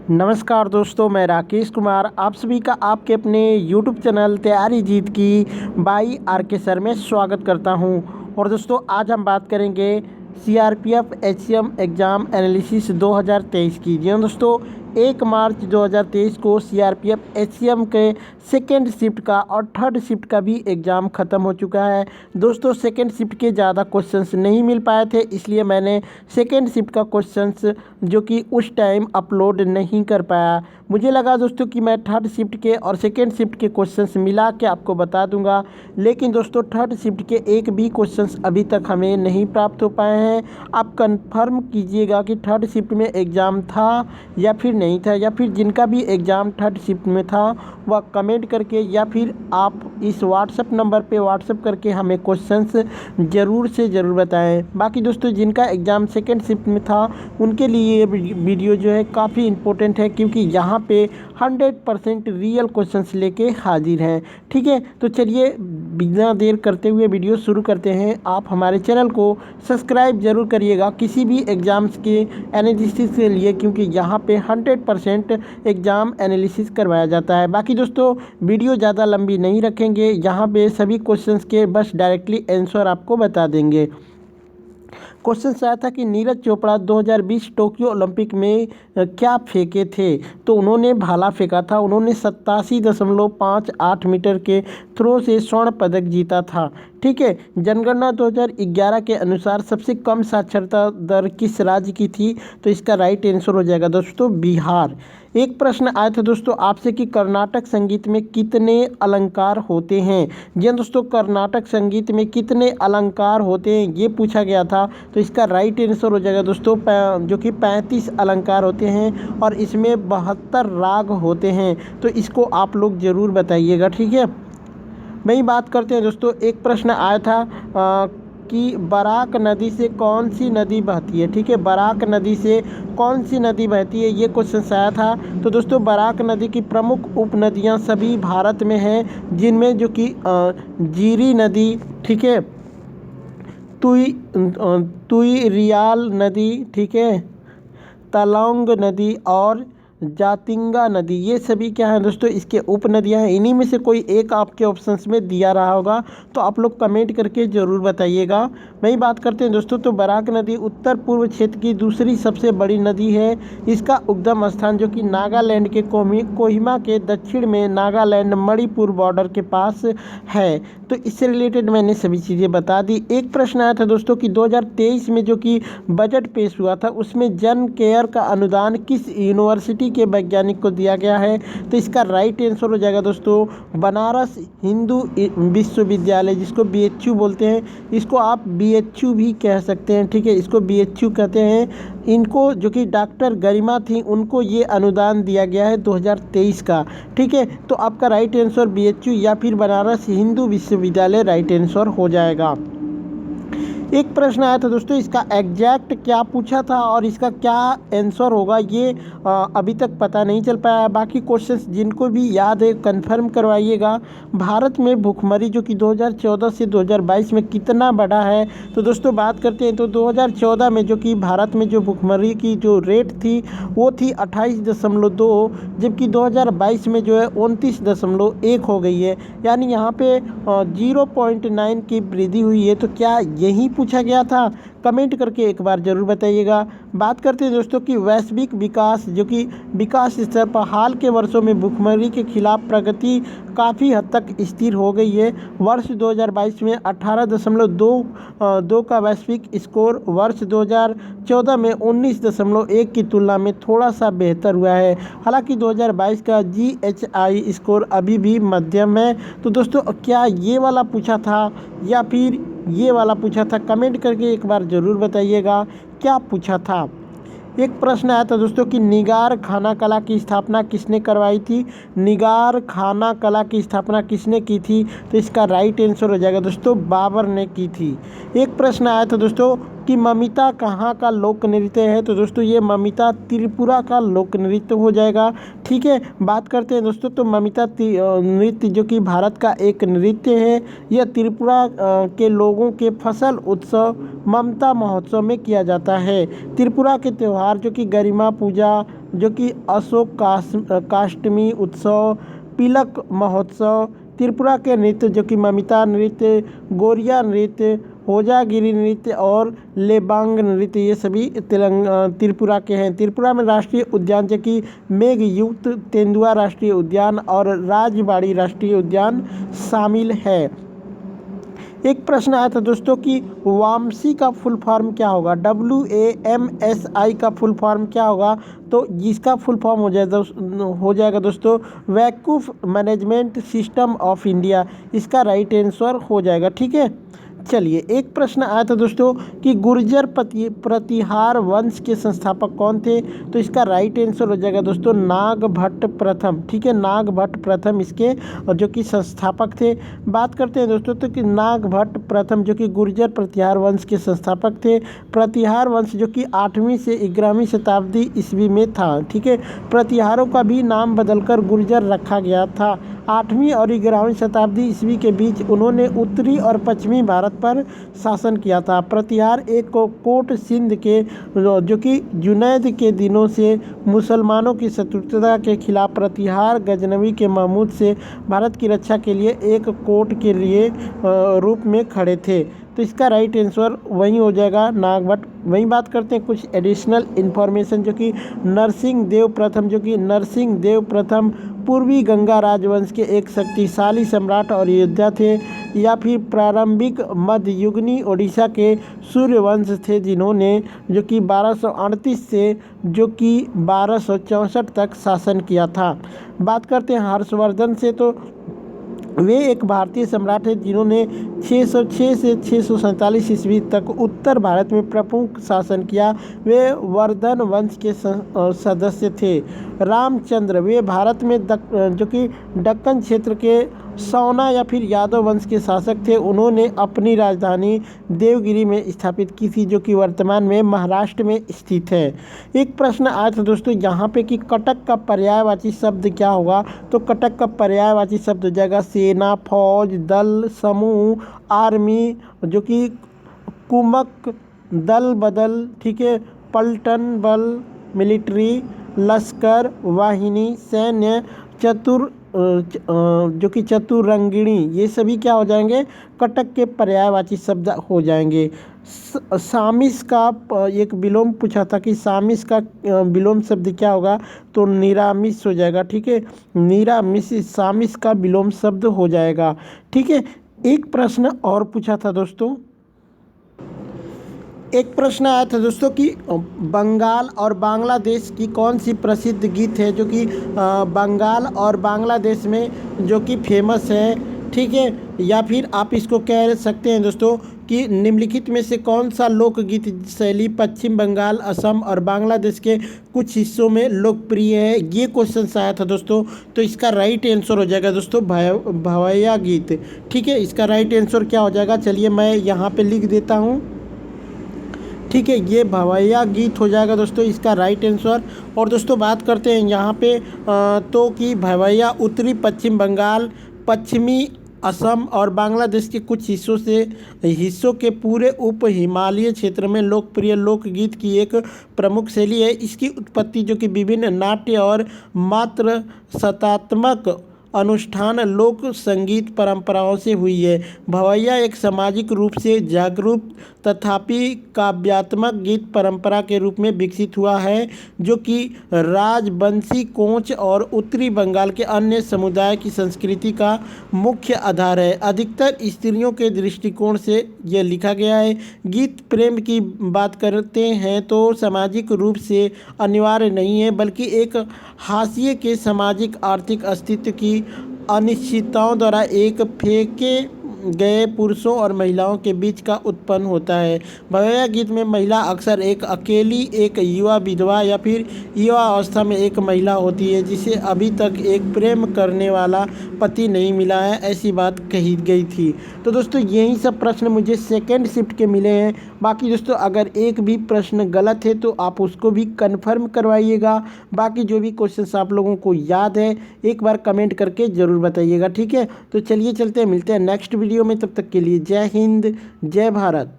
नमस्कार दोस्तों, मैं राकेश कुमार आप सभी का आपके अपने YouTube चैनल तैयारी जीत की बाई आर.के. सर में स्वागत करता हूं। और दोस्तों आज हम बात करेंगे CRPF HCM एग्ज़ाम एनालिसिस 2023 की। जी हाँ दोस्तों, 1 मार्च 2023 को CRPF HCM के सेकेंड शिफ्ट का और थर्ड शिफ्ट का भी एग्ज़ाम ख़त्म हो चुका है। दोस्तों सेकेंड शिफ्ट के ज़्यादा क्वेश्चंस नहीं मिल पाए थे, इसलिए मैंने सेकेंड शिफ्ट का क्वेश्चंस जो कि उस टाइम अपलोड नहीं कर पाया। मुझे लगा दोस्तों कि मैं थर्ड शिफ्ट के और सेकेंड शिफ्ट के क्वेश्चंस मिला के आपको बता दूंगा, लेकिन दोस्तों थर्ड शिफ्ट के एक भी क्वेश्चंस अभी तक हमें नहीं प्राप्त हो पाए हैं। आप कंफर्म कीजिएगा कि थर्ड शिफ्ट में एग्ज़ाम था या फिर नहीं था, या फिर जिनका भी एग्ज़ाम थर्ड शिफ्ट में था वह कमेंट करके या फिर आप इस व्हाट्सएप नंबर पे व्हाट्सएप करके हमें क्वेश्चंस ज़रूर से ज़रूर बताएं। बाकी दोस्तों जिनका एग्ज़ाम सेकेंड शिफ्ट में था उनके लिए ये वीडियो जो है काफ़ी इम्पोर्टेंट है, क्योंकि यहाँ पे 100% रियल क्वेश्चंस लेके हाजिर हैं। ठीक है, तो चलिए बिना देर करते हुए वीडियो शुरू करते हैं। आप हमारे चैनल को सब्सक्राइब ज़रूर करिएगा किसी भी एग्ज़ाम्स के एनालिसिस के लिए, क्योंकि यहाँ पे 100% एग्ज़ाम एनालिसिस करवाया जाता है। बाकी दोस्तों वीडियो ज़्यादा लंबी नहीं रखेंगे, यहाँ पे सभी क्वेश्चंस के बस डायरेक्टली आंसर आपको बता देंगे। क्वेश्चन आया था कि नीरज चोपड़ा 2020 टोक्यो ओलंपिक में क्या फेंके थे, तो उन्होंने भाला फेंका था। उन्होंने 87.58 मीटर के थ्रो से स्वर्ण पदक जीता था। ठीक है, जनगणना 2011 के अनुसार सबसे कम साक्षरता दर किस राज्य की थी, तो इसका राइट आंसर हो जाएगा दोस्तों बिहार। एक प्रश्न आया था दोस्तों आपसे कि कर्नाटक संगीत में कितने अलंकार होते हैं। जी दोस्तों, कर्नाटक संगीत में कितने अलंकार होते हैं ये पूछा गया था, तो इसका राइट आंसर हो जाएगा दोस्तों जो कि 35 अलंकार होते हैं और इसमें 72 राग होते हैं। तो इसको आप लोग ज़रूर बताइएगा। ठीक है, वही बात करते हैं दोस्तों। एक प्रश्न आया था कि बराक नदी से कौन सी नदी बहती है। ठीक है, बराक नदी से कौन सी नदी बहती है, ये क्वेश्चन आया था। तो दोस्तों बराक नदी की प्रमुख उपनदियां सभी भारत में हैं, जिनमें जो कि जीरी नदी, ठीक है, तुई रियाल नदी, ठीक है, तलौंग नदी और जातिंगा नदी, ये सभी क्या है दोस्तों इसके उपनदियां हैं। इन्हीं में से कोई एक आपके ऑप्शंस में दिया रहा होगा, तो आप लोग कमेंट करके ज़रूर बताइएगा। वही बात करते हैं दोस्तों, तो बराक नदी उत्तर पूर्व क्षेत्र की दूसरी सबसे बड़ी नदी है। इसका उद्गम स्थान जो कि नागालैंड के कोहिमा के दक्षिण में नागालैंड मणिपुर बॉर्डर के पास है। तो इससे रिलेटेड मैंने सभी चीज़ें बता दी। एक प्रश्न आया था दोस्तों कि 2023 में जो कि बजट पेश हुआ था उसमें जन केयर का अनुदान किस यूनिवर्सिटी के वैज्ञानिक को दिया गया है, तो इसका राइट आंसर हो जाएगा दोस्तों बनारस हिंदू विश्वविद्यालय, जिसको BHU बोलते हैं। इसको आप BHU भी कह सकते हैं। ठीक है, इसको BHU कहते हैं। इनको जो कि डॉक्टर गरिमा थी उनको ये अनुदान दिया गया है 2023 का। ठीक है, तो आपका राइट आंसर BHU या फिर बनारस हिंदू विश्वविद्यालय राइट आंसर हो जाएगा। एक प्रश्न आया था दोस्तों, इसका एग्जैक्ट क्या पूछा था और इसका क्या आंसर होगा ये अभी तक पता नहीं चल पाया। बाकी क्वेश्चंस जिनको भी याद है कंफर्म करवाइएगा। भारत में भुखमरी जो कि 2014 से 2022 में कितना बढ़ा है, तो दोस्तों बात करते हैं तो 2014 में जो कि भारत में जो भुखमरी की जो रेट थी वो थी 28.2, जबकि 2022 में जो है 29.1 हो गई है, यानी यहाँ पे 0.9 की वृद्धि हुई है। तो क्या यही पूछा गया था, कमेंट करके एक बार ज़रूर बताइएगा। बात करते हैं दोस्तों कि वैश्विक विकास जो कि विकास स्तर पर हाल के वर्षों में भुखमरी के खिलाफ प्रगति काफ़ी हद तक स्थिर हो गई है। वर्ष 2022 में 18.2 का वैश्विक स्कोर वर्ष 2014 में 19.1 की तुलना में थोड़ा सा बेहतर हुआ है। हालांकि 2022 का GHI स्कोर अभी भी मध्यम है। तो दोस्तों क्या ये वाला पूछा था या फिर ये वाला पूछा था, कमेंट करके एक बार ज़रूर बताइएगा क्या पूछा था। एक प्रश्न आया था दोस्तों कि निगार खाना कला की स्थापना किसने करवाई थी। निगार खाना कला की स्थापना किसने की थी, तो इसका राइट आंसर हो जाएगा दोस्तों बाबर ने की थी। एक प्रश्न आया था दोस्तों कि ममिता कहाँ का लोक नृत्य है, तो दोस्तों ये ममिता त्रिपुरा का लोक नृत्य हो जाएगा। ठीक है, बात करते हैं दोस्तों, तो ममिता नृत्य जो कि भारत का एक नृत्य है, यह त्रिपुरा के लोगों के फसल उत्सव ममता महोत्सव में किया जाता है। त्रिपुरा के त्यौहार जो कि गरिमा पूजा, जो कि अशोक काष्टमी उत्सव, पिलक महोत्सव, त्रिपुरा के नृत्य जो कि ममिता नृत्य, गोरिया नृत्य, होजागिरी नृत्य और लेबांग नृत्य, ये सभी त्रिपुरा के हैं। त्रिपुरा में राष्ट्रीय उद्यान जो कि मेघयुक्त तेंदुआ राष्ट्रीय उद्यान और राजबाड़ी राष्ट्रीय उद्यान शामिल है। एक प्रश्न आया था दोस्तों कि वामसी का फुल फॉर्म क्या होगा, WAMSI का फुल फॉर्म क्या होगा, तो जिसका फुल फॉर्म हो जाएगा दोस्तों वैकूफ मैनेजमेंट सिस्टम ऑफ इंडिया, इसका राइट आंसर हो जाएगा। ठीक है, चलिए एक प्रश्न आया था दोस्तों कि गुर्जर प्रतिहार वंश के संस्थापक कौन थे, तो इसका राइट आंसर हो जाएगा दोस्तों नागभट्ट प्रथम। ठीक है, नागभट्ट प्रथम इसके जो कि संस्थापक थे। बात करते हैं दोस्तों तो कि नागभट्ट प्रथम जो कि गुर्जर प्रतिहार वंश के संस्थापक थे। प्रतिहार वंश जो कि 8वीं से 11वीं शताब्दी ईस्वी में था। ठीक है, प्रतिहारों का भी नाम बदलकर गुर्जर रखा गया था। 8वीं और 11वीं शताब्दी ईस्वी के बीच उन्होंने उत्तरी और पश्चिमी भारत पर शासन किया था। प्रतिहार एक कोट सिंध के जो कि जुनैद के दिनों से मुसलमानों की शत्रुता के खिलाफ प्रतिहार गजनवी के महमूद से भारत की रक्षा के लिए एक कोट के लिए रूप में खड़े थे, तो इसका राइट आंसर वही हो जाएगा नागभट्ट। वहीं बात करते हैं कुछ एडिशनल इन्फॉर्मेशन जो कि नरसिंह देव प्रथम जो कि नरसिंह देव प्रथम पूर्वी गंगा राजवंश के एक शक्तिशाली सम्राट और योद्धा थे, या फिर प्रारंभिक मध्ययुगीन ओडिशा के सूर्यवंश थे जिन्होंने जो कि 1238 से जो कि 1264 तक शासन किया था। बात करते हैं हर्षवर्धन से, तो वे एक भारतीय सम्राट हैं जिन्होंने 606 से 647 ईस्वी तक उत्तर भारत में प्रमुख शासन किया। वे वर्धन वंश के सदस्य थे। रामचंद्र वे भारत में जो कि दक्कन क्षेत्र के सौना या फिर यादव वंश के शासक थे। उन्होंने अपनी राजधानी देवगिरी में स्थापित की थी जो कि वर्तमान में महाराष्ट्र में स्थित है। एक प्रश्न आया था दोस्तों यहाँ पे कि कटक का पर्यायवाची शब्द क्या होगा, तो कटक का पर्यायवाची शब्द हो जाएगा सेना, फौज, दल, समूह, आर्मी जो कि कुमक, दल बदल, ठीक है, पलटन बल, मिलिट्री, लश्कर, वाहिनी, सैन्य, चतुर जो कि चतुरंगिणी, ये सभी क्या हो जाएंगे कटक के पर्यायवाची शब्द हो जाएंगे। सामिस का एक विलोम पूछा था कि सामिस का विलोम शब्द क्या होगा, तो निरामिस हो जाएगा। ठीक है, निरामिस सामिस का विलोम शब्द हो जाएगा। ठीक है, एक प्रश्न और पूछा था दोस्तों, एक प्रश्न आया था दोस्तों कि बंगाल और बांग्लादेश की कौन सी प्रसिद्ध गीत है जो कि बंगाल और बांग्लादेश में जो कि फेमस है। ठीक है, या फिर आप इसको कह सकते हैं दोस्तों कि निम्नलिखित में से कौन सा लोकगीत शैली पश्चिम बंगाल, असम और बांग्लादेश के कुछ हिस्सों में लोकप्रिय है। ये क्वेश्चन आया था दोस्तों, तो इसका राइट आंसर हो जाएगा दोस्तों भवैया गीत। ठीक है, इसका राइट आंसर क्या हो जाएगा, चलिए मैं यहाँ पे लिख देता हूँ। ठीक है, ये भवैया गीत हो जाएगा दोस्तों इसका राइट आंसर। और दोस्तों बात करते हैं यहाँ पे तो कि भवैया उत्तरी पश्चिम बंगाल, पश्चिमी असम और बांग्लादेश के कुछ हिस्सों के पूरे उप हिमालय क्षेत्र में लोकप्रिय लोकगीत की एक प्रमुख शैली है। इसकी उत्पत्ति जो कि विभिन्न नाट्य और मात्र सतात्मक अनुष्ठान लोक संगीत परंपराओं से हुई है। भवैया एक सामाजिक रूप से जागरूक तथापि काव्यात्मक गीत परंपरा के रूप में विकसित हुआ है जो कि राजबंशी, कोच और उत्तरी बंगाल के अन्य समुदाय की संस्कृति का मुख्य आधार है। अधिकतर स्त्रियों के दृष्टिकोण से यह लिखा गया है। गीत प्रेम की बात करते हैं तो सामाजिक रूप से अनिवार्य नहीं है बल्कि एक हाशिए के सामाजिक आर्थिक अस्तित्व की अनिश्चितताओं द्वारा एक फेंके गए पुरुषों और महिलाओं के बीच का उत्पन्न होता है। भवैया गीत में महिला अक्सर एक अकेली, एक युवा विधवा या फिर युवा अवस्था में एक महिला होती है जिसे अभी तक एक प्रेम करने वाला पति नहीं मिला है, ऐसी बात कही गई थी। तो दोस्तों यही सब प्रश्न मुझे सेकेंड शिफ्ट के मिले हैं। बाकी दोस्तों अगर एक भी प्रश्न गलत है तो आप उसको भी कन्फर्म करवाइएगा। बाकी जो भी क्वेश्चंस आप लोगों को याद है एक बार कमेंट करके ज़रूर बताइएगा, ठीक है। तो चलिए चलते हैं, मिलते हैं नेक्स्ट वीडियो में। तब तक के लिए जय हिंद, जय भारत।